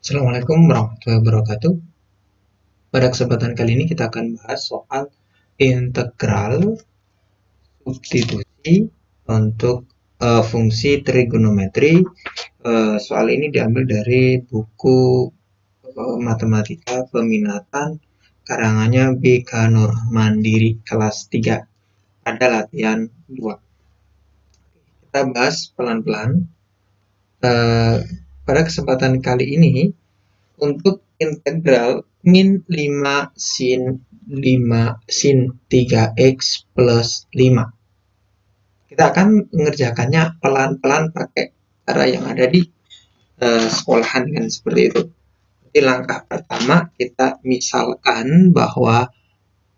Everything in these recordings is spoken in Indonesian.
Assalamualaikum warahmatullahi wabarakatuh. Pada kesempatan kali ini kita akan bahas soal integral substitusi untuk fungsi trigonometri. Soal ini diambil dari buku Matematika Peminatan karangannya B.K. Nurmandiri kelas 3. Ada latihan 2. Kita bahas pelan-pelan. Pada kesempatan kali ini untuk integral min 5 sin 3x plus 5. Kita akan mengerjakannya pelan-pelan pakai cara yang ada di sekolahan kan, seperti itu. Jadi langkah pertama kita misalkan bahwa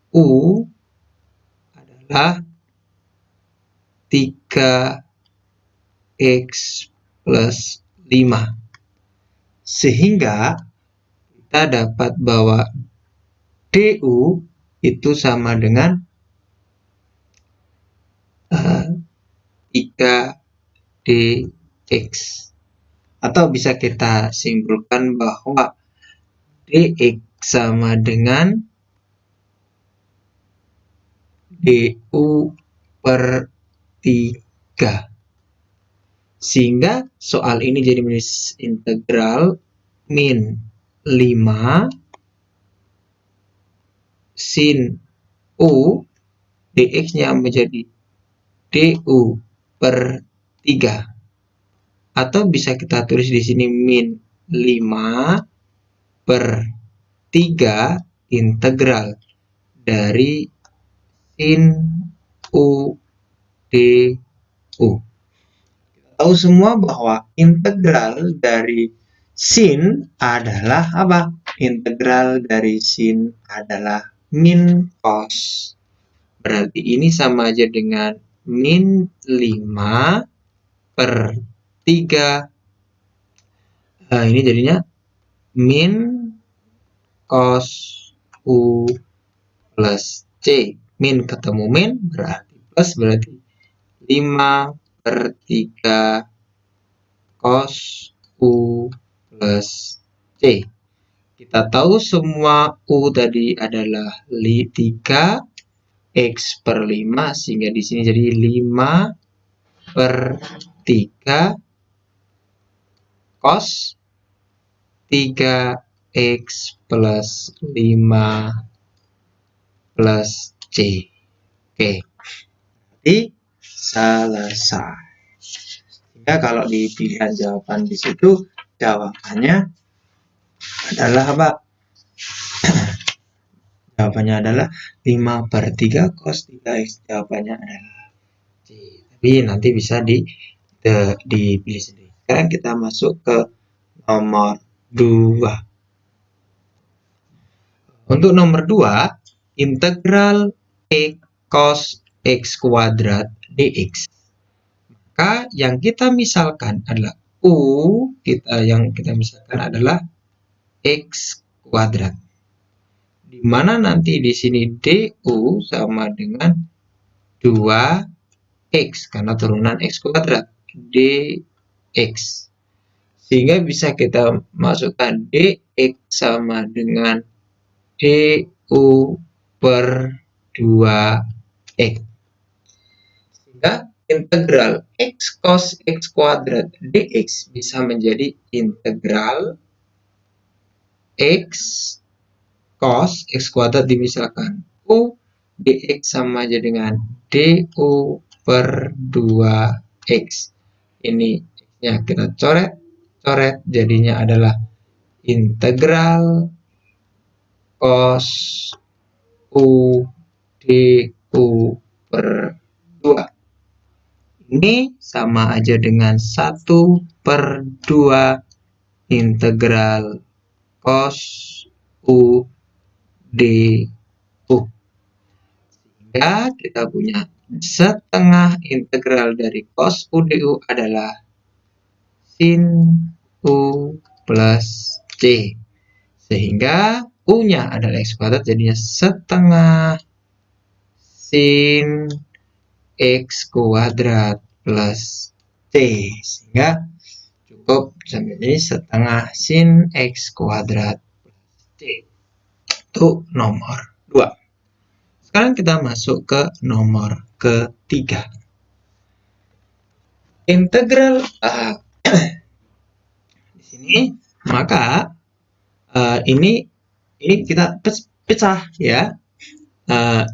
U adalah 3x plus 5. Sehingga kita dapat bahwa DU itu sama dengan 3dx. Atau bisa kita simpulkan bahwa dx sama dengan du per 3. Sehingga soal ini jadi integral min 5 sin u dx-nya menjadi du per 3. Atau bisa kita tulis di sini min 5 per 3 integral dari sin u du. Tahu semua bahwa integral dari sin adalah apa? Integral dari sin adalah min cos. Berarti ini sama aja dengan min 5 per 3. Nah, ini jadinya min cos U plus C. Min ketemu min berarti plus, berarti 5 per 3 cos U plus C. Kita tahu semua U tadi adalah 3 X per 5, sehingga di sini jadi 5 per 3 cos 3x plus 5 plus C. Oke, jadi selesai. Sehingga kalau di pilihan jawaban di situ, jawabannya adalah apa? Jawabannya adalah 5 per 3 cos 3x. Jawabannya adalah C. Tapi nanti bisa dipilih sendiri. Sekarang kita masuk ke nomor 2. Untuk nomor 2, integral x cos x kuadrat dx. Maka yang kita misalkan adalah U, yang kita misalkan adalah x kuadrat. Di mana nanti di sini du sama dengan 2x karena turunan x kuadrat dx. Sehingga bisa kita masukkan dx sama dengan du per 2x. Sehingga integral x cos x kuadrat dx bisa menjadi integral x cos x kuadrat dimisalkan u dx sama aja dengan du per 2x. Ini x-nya kita coret, jadinya adalah integral cos u du per 2. Ini sama aja dengan 1 per 2 integral cos u du. Sehingga kita punya setengah integral dari cos u du adalah sin u plus c. Sehingga u-nya adalah x kuadrat, jadinya setengah sin x kuadrat plus c. Sehingga cukup jadi setengah sin X kuadrat C. Itu nomor 2. Sekarang kita masuk ke nomor ketiga. Integral di sini, maka ini kita pecah ya.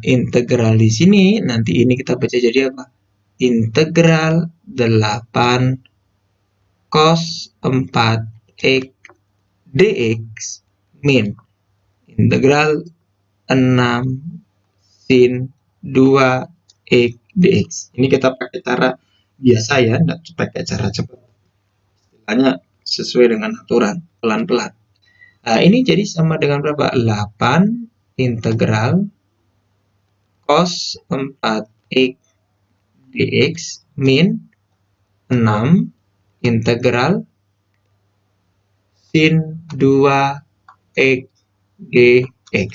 Integral di sini nanti ini kita baca jadi apa? Integral 8 cos 4x dx min integral 6 sin 2x dx. Ini kita pakai cara biasa ya, tidak pakai cara cepat. Istilahnya sesuai dengan aturan, pelan-pelan. Nah, ini jadi sama dengan berapa? 8 integral cos 4x dx min 6 integral sin 2x dx.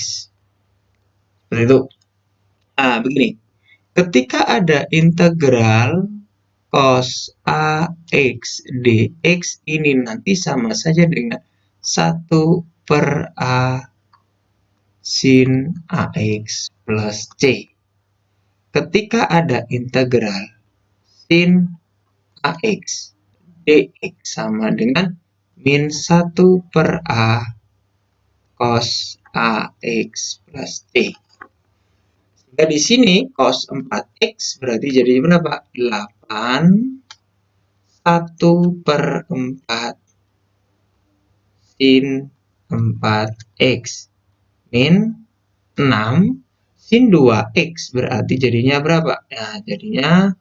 Seperti itu. Nah, begini. Ketika ada integral cos AX dx ini nanti sama saja dengan 1 per A sin AX plus C. Ketika ada integral sin AX dx sama dengan min 1 per A cos AX plus C. Sehingga di sini cos 4x berarti jadi berapa? 8 1 per 4 sin 4x min 6 sin 2x berarti jadinya berapa? Nah, jadinya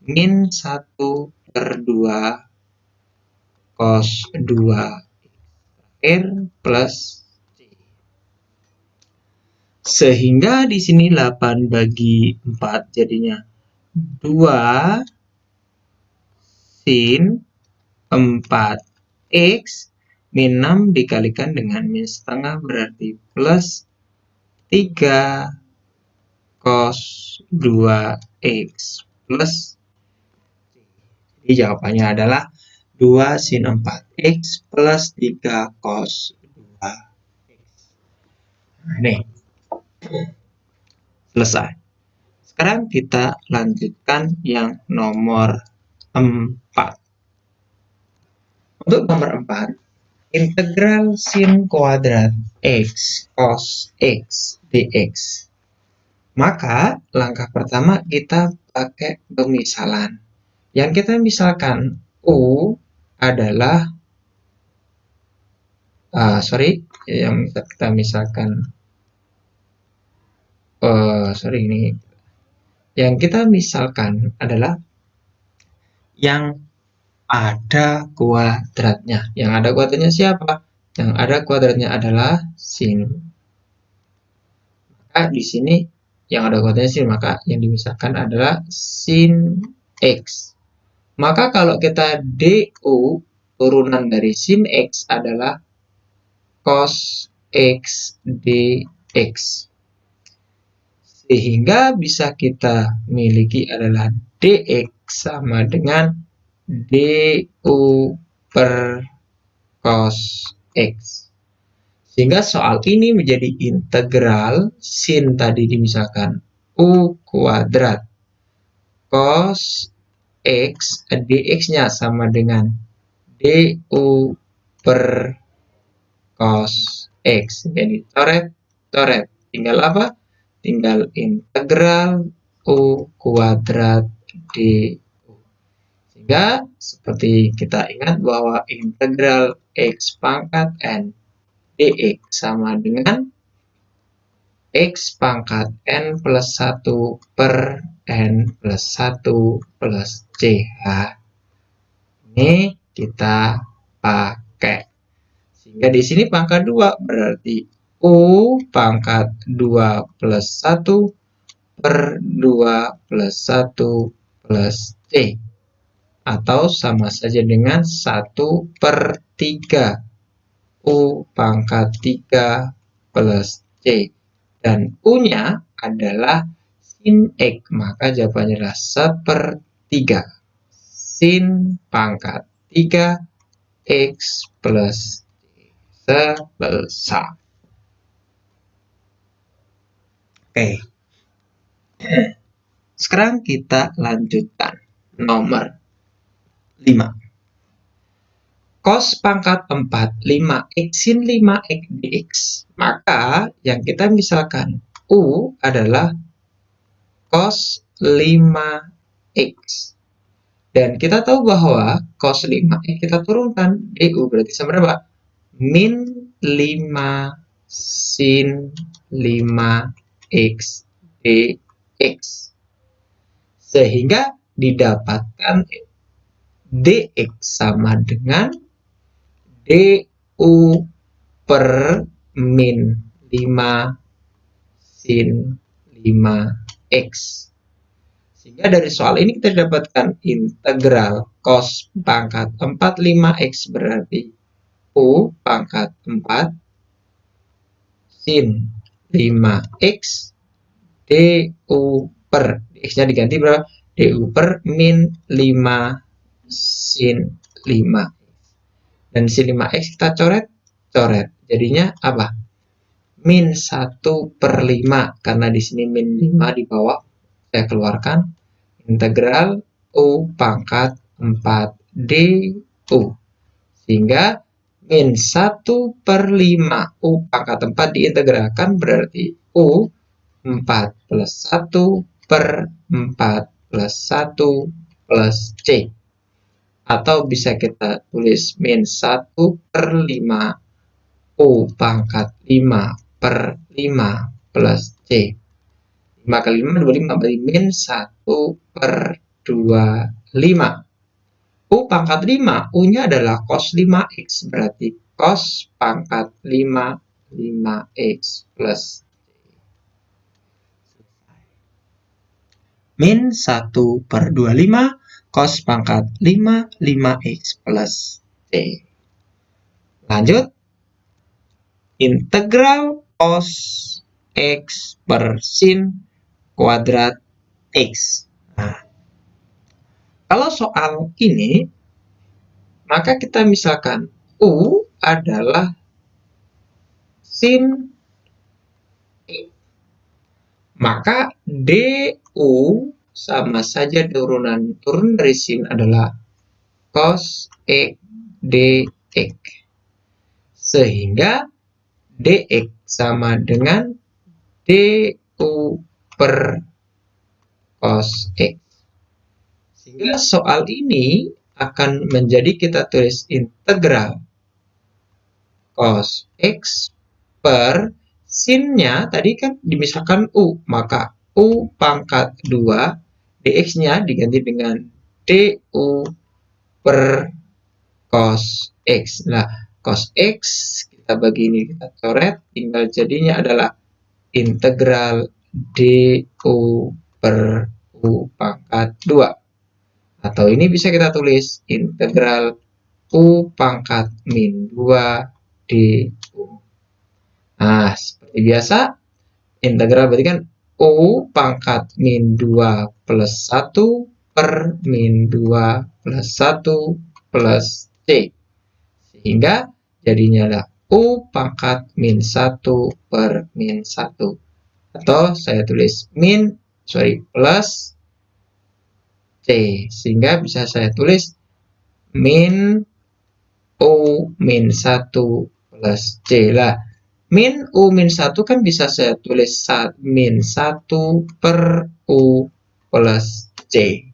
min 1 per 2 cos 2x plus C. Sehingga di sini 8 bagi 4 jadinya 2 sin 4x min 6 dikalikan dengan min setengah berarti plus 3 cos 2x plus. Jadi jawabannya adalah 2 sin 4x plus 3 cos 2x. Nah, ini selesai. Sekarang kita lanjutkan yang nomor 4. Untuk nomor 4, integral sin kuadrat x cos x dx. Maka langkah pertama kita pakai pemisalan. Yang kita misalkan U adalah yang kita misalkan yang kita misalkan adalah yang ada kuadratnya. Yang ada kuadratnya siapa? Yang ada kuadratnya adalah sin. Maka di sini yang ada kuadratnya sin, maka yang dimisahkan adalah sin x. Maka kalau kita du turunan dari sin x adalah cos x dx. Sehingga bisa kita miliki adalah dx sama dengan du per cos x. Sehingga soal ini menjadi integral sin tadi dimisahkan u kuadrat cos x dx-nya sama dengan du per cos x. Jadi coret. Tinggal apa? Tinggal integral u kuadrat du. Sehingga seperti kita ingat bahwa integral x pangkat n dx sama dengan x pangkat n plus 1 per n plus 1 plus ch. Ini kita pakai. Sehingga di sini pangkat 2 berarti u pangkat 2 plus 1 per 2 plus 1 plus c. Atau sama saja dengan 1 per 3 u pangkat 3 plus c. Dan u-nya adalah sin x. Maka jawabannya adalah 1/3 sin pangkat 3 X plus selesai. Oke. Sekarang kita lanjutkan nomor 5. Cos pangkat 4 5x sin 5x dx. Maka yang kita misalkan U adalah cos 5x. Dan kita tahu bahwa cos 5x kita turunkan du berarti sama berapa? Min 5 sin 5x dx. Sehingga didapatkan dx sama dengan du per min 5 sin 5x. Sehingga dari soal ini kita dapatkan integral cos pangkat 4 5x berarti U pangkat 4 sin 5x du per x-nya diganti berapa? Du per min 5 sin 5. Dan sin 5x kita coret. Jadinya apa? Min 1 per 5. Karena di sini min 5 di bawah. Saya keluarkan. Integral U pangkat 4 du. Sehingga min 1 per 5 U pangkat 4 diintegralkan berarti U 4 plus 1 per 4 plus 1 plus C. Atau bisa kita tulis min 1 per 5 U pangkat 5 per 5 plus C. 5 kali 5, 25 berarti min 1 per 25. U pangkat 5, U-nya adalah cos 5x, berarti cos pangkat 5, 5x plus min 1 per 25 cos pangkat 5, 5x plus C. Lanjut. Integral cos x per sin kuadrat x. Nah, kalau soal ini, maka kita misalkan U adalah sin X. Maka du sama saja turun dari sin adalah cos X dx. Sehingga dx sama dengan du per cos X. Sehingga soal ini akan menjadi kita tulis integral cos X per sinnya tadi kan dimisahkan U, maka U pangkat 2 dx-nya diganti dengan du per cos X. Nah, cos X kita bagi ini kita coret, tinggal jadinya adalah integral du per U pangkat 2. Atau ini bisa kita tulis integral U pangkat min 2 du. Nah, seperti biasa, integral berarti kan U pangkat min 2 plus 1 per min 2 plus 1 plus C. Sehingga jadinya adalah U pangkat min 1 per min 1. Atau saya tulis plus C. Sehingga bisa saya tulis min U min 1 plus C lah. Min U min 1 kan bisa saya tulis min 1 per U plus C.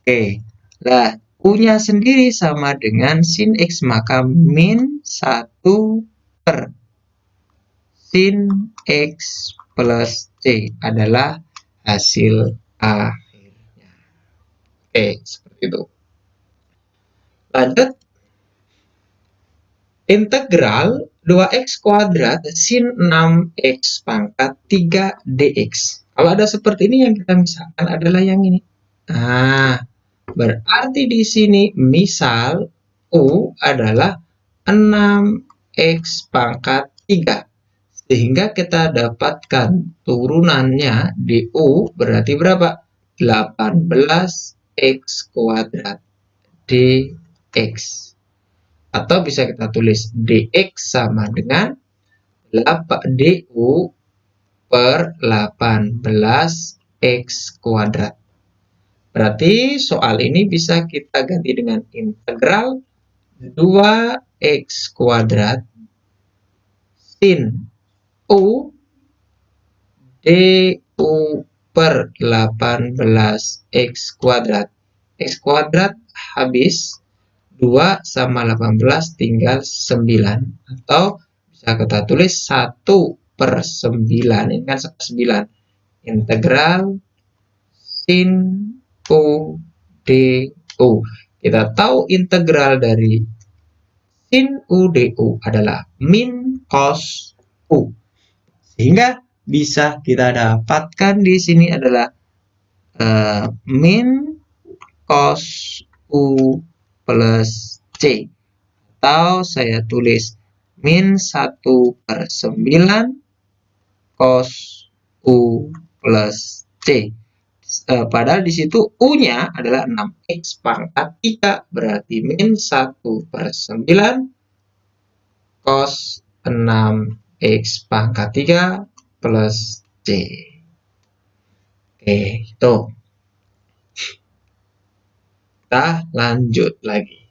Oke. Nah, U-nya sendiri sama dengan sin X, maka min 1 per sin X plus C adalah hasil akhirnya. Oke, seperti itu. Lanjut. Integral 2x kuadrat sin 6x pangkat 3 dx. Kalau ada seperti ini yang kita misalkan adalah yang ini. Nah, berarti di sini misal U adalah 6x pangkat 3. Sehingga kita dapatkan turunannya di U berarti berapa? 18x kuadrat dx. Atau bisa kita tulis dx sama dengan du per 18x kuadrat. Berarti soal ini bisa kita ganti dengan integral 2x kuadrat sin u du per 18x kuadrat. X kuadrat habis, 2 sama 18 tinggal 9. Atau bisa kita tulis 1 per 9. Ini kan 9. Integral sin u du. Kita tahu integral dari sin u du adalah min cos u. Sehingga bisa kita dapatkan di sini adalah min cos u plus c. Atau saya tulis min 1 per 9 cos u plus c. Padahal di situ u-nya adalah 6x pangkat 3. Berarti min 1 per 9 cos 6x pangkat 3 plus c. Oke, itu. Kita lanjut lagi.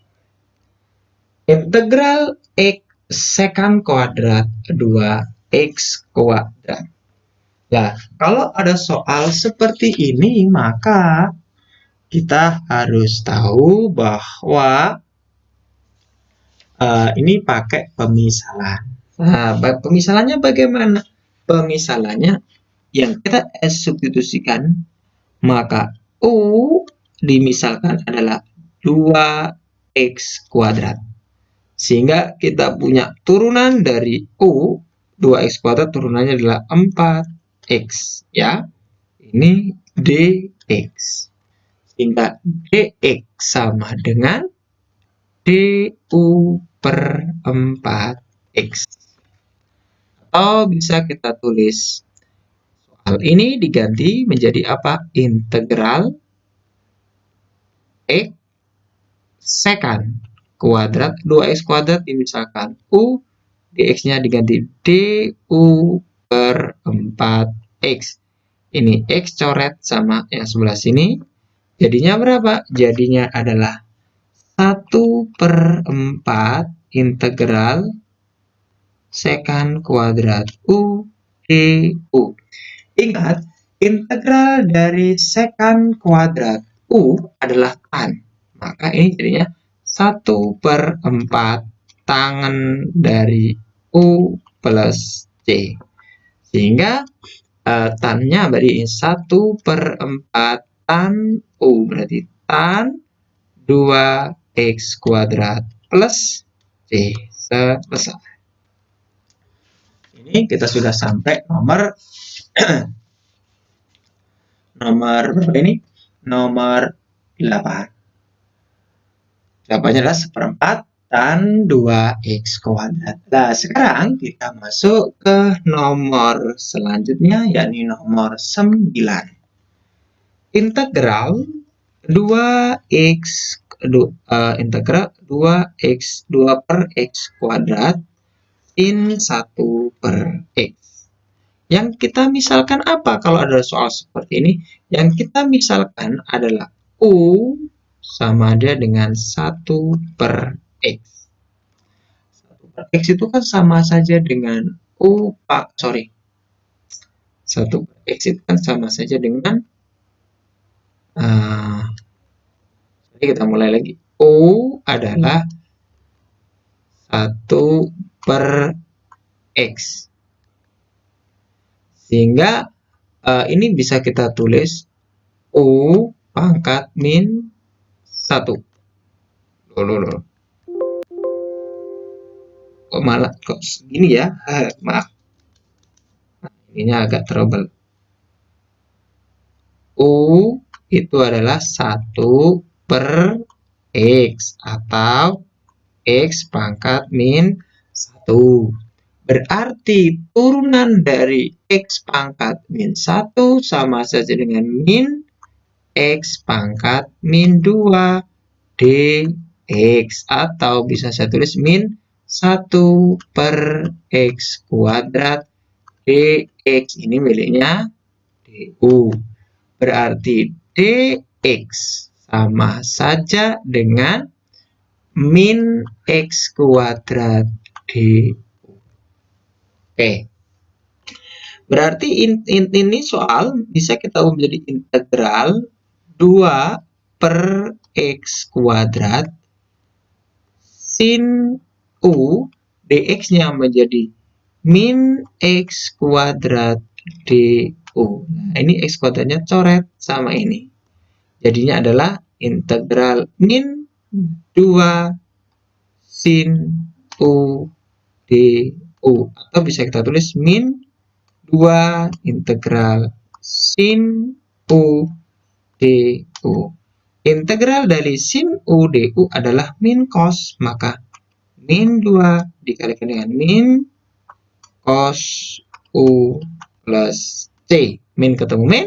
Integral x sekant kuadrat 2x kuadrat. Nah, kalau ada soal seperti ini, maka kita harus tahu bahwa ini pakai pemisalan. Nah, pemisalannya bagaimana? Pemisalannya yang kita substitusikan, maka u dimisalkan adalah 2x kuadrat. Sehingga kita punya turunan dari u, 2x kuadrat turunannya adalah 4x. Ya, ini dx. Sehingga dx sama dengan du per 4x. Atau bisa kita tulis soal ini diganti menjadi apa? Integral x sekant kuadrat 2x kuadrat dimisalkan u, dx-nya diganti du per 4x. Ini x coret sama yang sebelah sini. Jadinya berapa? Jadinya adalah 1 per 4 integral sekant kuadrat u du. Ingat, integral dari sekant kuadrat u adalah tan. Maka ini jadinya 1 per 4 tangen dari u plus c. Sehingga tannya berarti 1 per 4 tan u. Berarti tan 2x kuadrat plus c. Selesai. Ini kita sudah sampai nomor berapa ini? Nomor 8. Jawabannya adalah 1/4 tan 2x kuadrat. Nah, sekarang kita masuk ke nomor selanjutnya, yakni nomor 9. Integral 2x integral 2x 2 per x kuadrat sin 1 per x. Yang kita misalkan apa kalau ada soal seperti ini? Yang kita misalkan adalah u sama dia dengan 1 per x. 1 per x itu kan sama saja dengan u, 1 per x itu kan sama saja dengan jadi kita mulai lagi. U adalah 1 per x. Sehingga ini bisa kita tulis u pangkat min 1. Loh. Kok segini ya? Maaf. Ininya agak trouble. U itu adalah 1 per x atau x pangkat min 1. Berarti turunan dari x pangkat min 1 sama saja dengan min x pangkat min 2 dx. X. Atau bisa saya tulis min 1 per X kuadrat dx. Ini miliknya du. Berarti dx sama saja dengan min X kuadrat du. Oke. Berarti ini soal bisa kita ubah menjadi integral 2 per X kuadrat sin U dx-nya menjadi min X kuadrat du. Nah, ini X kuadratnya coret sama ini. Jadinya adalah integral min 2 sin U du. Atau bisa kita tulis min 2 integral sin U du. Integral dari sin U du adalah min cos, maka min 2 dikalikan dengan min cos U plus C. Min ketemu min,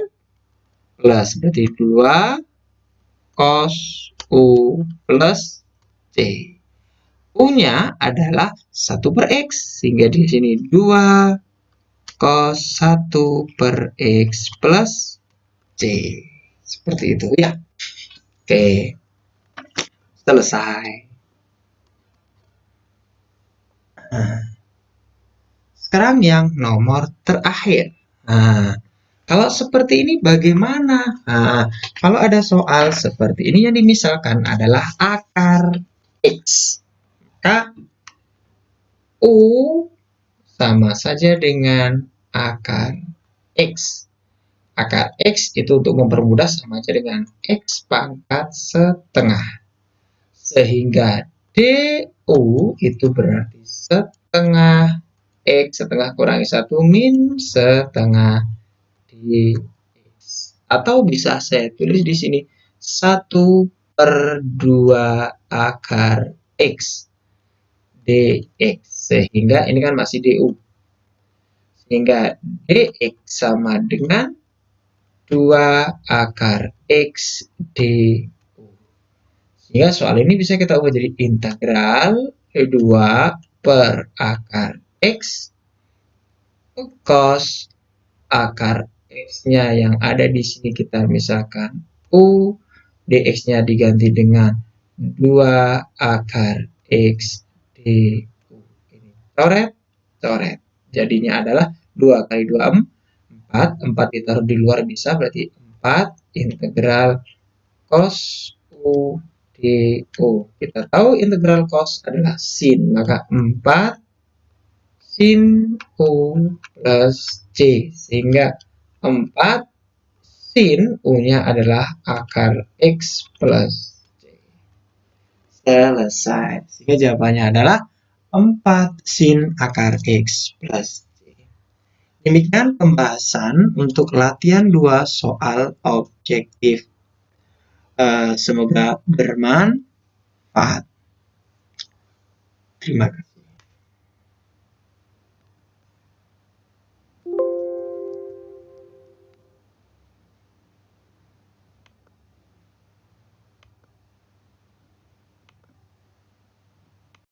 plus berarti 2 cos U plus C. U-nya adalah 1 per X, sehingga di sini 2 cos 1 per X plus C. Seperti itu ya. Oke, selesai. Nah, sekarang yang nomor terakhir. Nah, kalau seperti ini bagaimana? Nah, kalau ada soal seperti ini yang dimisalkan adalah akar X. Maka U sama saja dengan akar X. Akar X itu untuk mempermudah sama aja dengan X pangkat setengah. Sehingga DU itu berarti setengah X setengah kurangi 1 min setengah dx. Atau bisa saya tulis di sini 1 per 2 akar X dx. Sehingga ini kan masih du. Sehingga dx sama dengan 2 akar X du. Sehingga soal ini bisa kita ubah jadi integral 2 per akar X cos akar X-nya yang ada di sini kita misalkan U, dx-nya diganti dengan 2 akar X du. Ini coret. Jadinya adalah 2 kali 2, 4. 4 ditaruh di luar bisa, berarti 4 integral cos U du. Kita tahu integral cos adalah sin, maka 4 sin U plus C. Sehingga 4 sin U-nya adalah akar X plus C. Selesai. Sehingga jawabannya adalah 4 sin akar X plus C. Demikian pembahasan untuk latihan 2 soal objektif. Semoga bermanfaat. Terima kasih.